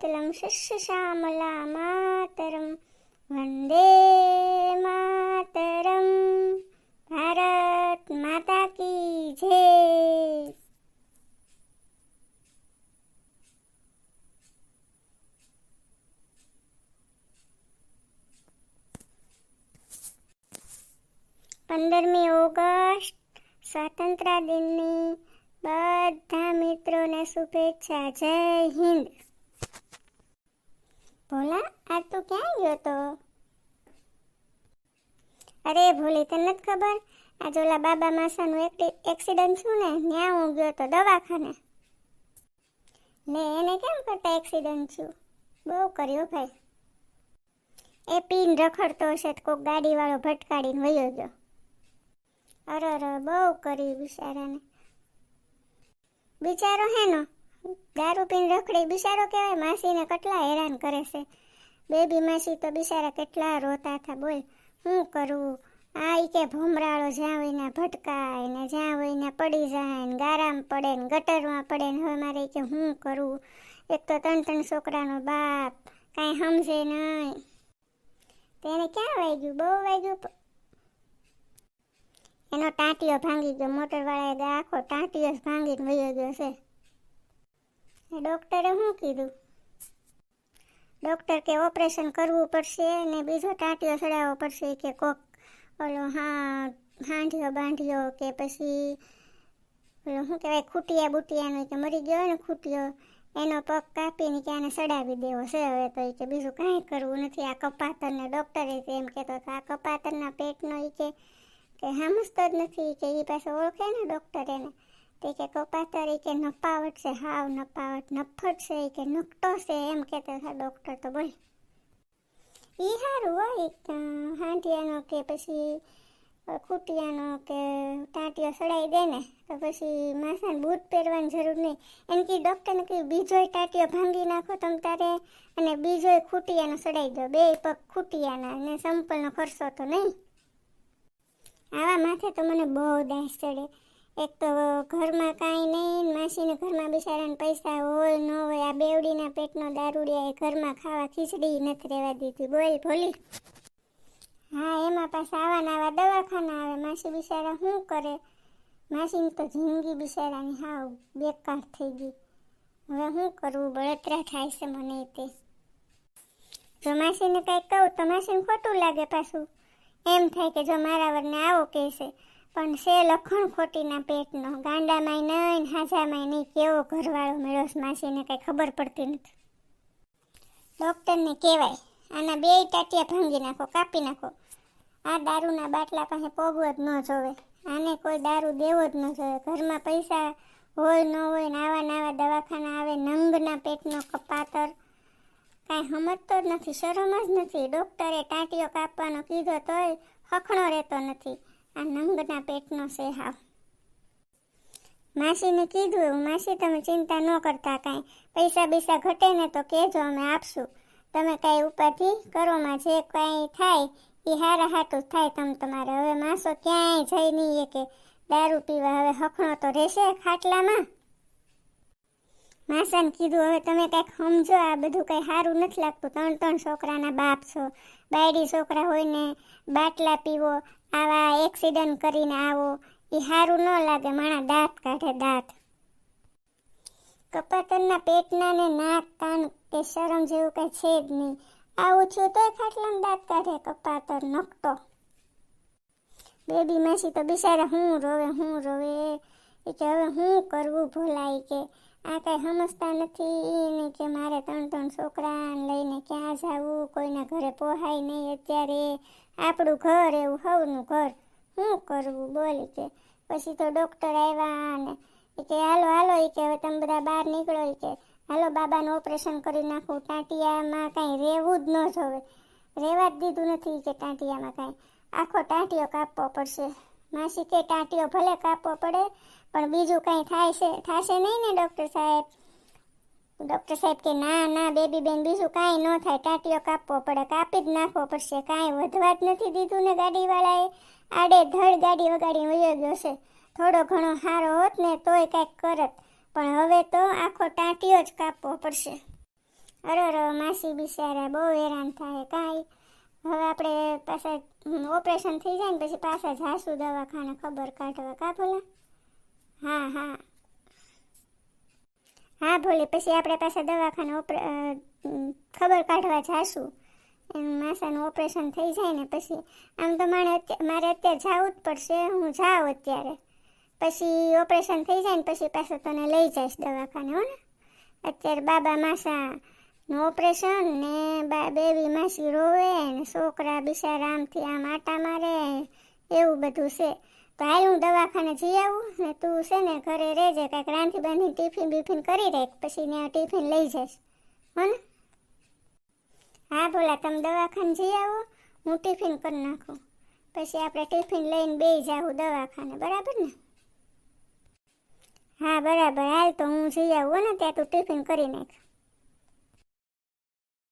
શીતલમ શસ્યશ્યામલા માતરમ વંદે માતરમ. ભારત માતા કી જય. પંદરમી ઓગસ્ટ સ્વાતંત્ર્ય દિનની બધા મિત્રોને શુભેચ્છા. જય હિન્દ. ભોલા, આ તું ક્યાં ગયો તો? અરે ભોલી, તને નથી ખબર? આ જોલા બાબા માસાનું એક્સિડન્ટ છું ને, ત્યાં હું ગયો તો દવાખાને. લે, એને કેમ કરતા એક્સિડન્ટ છું? બહુ કર્યો ભાઈ. એ પીન રખડતો હશે તો કોઈક ગાડીવાળો ભટકાડીને વયો ગયો. અરે બહુ કર્યું બિચારાને. બિચારો હેનો દારૂ પીને રખડે બિચારો કહેવાય. માસીને કેટલા હેરાન કરે છે. બેબી માસી તો બિચારા કેટલા રોતા હતા. બોલ શું કરવું? આ ઈ કે ભમરાળો જ્યાં હોય ને ભટકાય ને, જ્યાં હોય ને પડી જાય ને, ગારામાં પડે ને, ગટરમાં પડે ને. હવે મારે કે શું કરવું? એક તો 3 છોકરાનો બાપ, કાંઈ સમજે નહીં. તેને ક્યાં વાગ્યું? બહુ વાગ્યું. એનો ટાંટિયો ભાંગી ગયો. મોટરવાળાએ આખો ટાંટિયો જ ભાંગીને વયો ગયો છે. ડૉક્ટરે શું કીધું? ડૉક્ટર કે ઓપરેશન કરવું પડશે ને બીજો ટાંટિયો ચડાવવો પડશે. કે કોક ઓલો હાંઢિયો બાંઢિયો કે પછી ઓલો શું કહેવાય ખૂટિયા બુટિયાનો કે મરી ગયો ને ખૂટિયો, એનો પગ કાપીને કે આને ચડાવી દેવો છે. હવે તો કે બીજું કાંઈ કરવું નથી. આ કપાતરને ડૉક્ટરે એમ કહેતો હતો આ કપાતરના પેટનો કે સમજતો જ નથી. કે એ પાસે ઓળખે ને ડૉક્ટર એને તે કે કપાતર કે નપાવટ છે, હાવ નપાવટ, નફટ છે કે નકટો છે એમ કહેતા હતા ડૉક્ટર. તો બોલ એ સારું હોય હાંઢિયાનો કે પછી ખૂટિયાનો કે ટાંટિયો સડાઈ દે ને તો પછી માસાને બૂટ પહેરવાની જરૂર નહીં. એને કે ડૉક્ટરને કહ્યું બીજોય ટાંટિયો ભાંગી નાખો તમ તારે અને બીજોય ખૂટિયાનો સડાઈ દો. 2 પગ ખૂટિયાના અને સંપલનો ખર્ચો તો નહીં. આવા માથે તો મને બહુ દાસ ચડે. એક તો ઘરમાં કાંઈ નહીં, માસીને ઘરમાં બિચારાને પૈસા હોય ન હોય. આ બેવડીના પેટનો દારૂડિયા એ ઘરમાં ખાવા ખીચડી નથી રહેવા દીધી. બોલ ભોલી. હા, એમાં પાછા આવા ને આવા દવાખાના આવે. માસી બિચારા શું કરે? માસીની તો જિંદગી બિચારાની હાવ બેકાર થઈ ગઈ. હવે શું કરવું? બળતરા થાય છે મને તે. જો માસીને કંઈક કહું તો માસીને ખોટું લાગે. પાછું એમ થાય કે જો મારા વરને આવો કહેશે, પણ છે લખણ ખોટીના પેટનો. ગાંડામાંય નહીં હાજામાંય નહીં. કેવો ઘરવાળો મેળો માસીને કંઈ ખબર પડતી નથી. ડૉક્ટરને કહેવાય આના 2 ટાંટિયા ભાંગી નાખો, કાપી નાખો. આ દારૂના બાટલા પાસે પોગવો જ ન જોવે. આને કોઈ દારૂ દેવો જ ન જોવે. ઘરમાં પૈસા હોય ન હોય ને આવા દવાખાના આવે. નંગના પેટનો કપાતર કાંઈ સમજતો જ નથી, શરમ જ નથી. ડૉક્ટરે ટાંટિયો કાપવાનો કીધો તોય હખણો રહેતો નથી. આ નંગના પેટનો છે હાવ. માસીને કીધું એવું, માસી તમે ચિંતા ન કરતા, કાંઈ પૈસા બીસા ઘટે ને તો કહેજો, અમે આપશું. તમે કાંઈ ઉપાધિ કરોમાં જે કાંઈ થાય એ હારા હાટું થાય તમારે. હવે માસો ક્યાંય જઈ નહીં કે દારૂ પીવા. હવે હખણો તો રહેશે ખાટલામાં. માસાને કીધું હવે તમે કાંઈક સમજો, આ બધું કાંઈ સારું નથી લાગતું. 3 છોકરાના બાપ છો. બાયડી છોકરા હોય ને બાટલા પીવો, આવા એક્સિડન્ટ કરીને આવો, એ સારું ન લાગે. માણા દાંત કાઢે દાંત. કપાતરના પેટના ને નાક કાન કે શરમ જેવું કાંઈ છે જ નહીં. આવું છું તોય ખાટલામાં દાંત કાઢે કપાતર નકટો. બેબી માસી તો બિચારા હું રોવે એ કે હવે હું કરવું ભોલાઈ કે આ કાંઈ સમજતા નથી ને કે મારે 3 છોકરાને લઈને ક્યાં જવું, કોઈના ઘરે પોહાય નહીં અત્યારે. આપણું ઘર એવું હવનું ઘર, શું કરવું બોલ કે. પછી તો ડૉક્ટર આવ્યા ને એ કે હાલો એ કે હવે તમે બધા બહાર નીકળો એ કે હાલો બાબાનું ઓપરેશન કરી નાખું. ટાંટિયામાં કાંઈ રહેવું જ ન જોવે. રહેવા જ દીધું નથી કે ટાંટિયામાં કાંઈ. આખો ટાંટિયો કાપવો પડશે. માસી કે ટાંટિયો ભલે કાપવો પડે પણ બીજું કાંઈ થશે નહીં ને ડૉક્ટર સાહેબ? ડૉક્ટર સાહેબ કે ના બેબી બેન બીજું કાંઈ ન થાય. ટાંટિયો કાપવો પડે, કાપી જ નાખવો પડશે. કાંઈ વધવા જ નથી દીધું ને ગાડીવાળાએ. આડે ધડ ગાડી વગાડીને વયો ગયો છે. થોડો ઘણો સારો હોત ને તોય કાંઈક કરત, પણ હવે તો આખો ટાંટિયો જ કાપવો પડશે. અરે માસી બિચારા બહુ હેરાન થાય કાંઈ. હવે આપણે પાછા ઓપરેશન થઈ જાય ને પછી પાછા જાશું દવાખાને ખબર કાઢવા, કા ભોલા? હા હા હા ભોલે, પછી આપણે પાછા દવાખાને ખબર કાઢવા જાશું. એમ માસાનું ઓપરેશન થઈ જાય ને પછી. આમ તો મારે અત્યારે જવું જ પડશે, હું જાઉં અત્યારે. પછી ઓપરેશન થઈ જાય ને પછી પાછું તને લઈ જઈશ દવાખાને, હો ને. અત્યારે બાબા માસાનું ઓપરેશન ને બેબી માસી રોવે ને છોકરા બિચારા આમથી આમ આટા મારે, એવું બધું છે. તો હાલ હું દવાખાને જઈ આવું ને તું છે ને ઘરે રહેજે, કાંઈક રાંધી બાંધી ટિફિન બીફિન કરી રાખ, પછી ત્યાં ટિફિન લઈ જઈશ, હો ને. હા ભોલા, તમે દવાખાને જઈ આવો, હું ટિફિન કરી નાખું, પછી આપણે ટિફિન લઈને બેસી જાવું દવાખાને, બરાબર ને? હા બરાબર, હાલ તો હું જઈ આવું ને, ત્યાં તું ટિફિન કરી નાખ.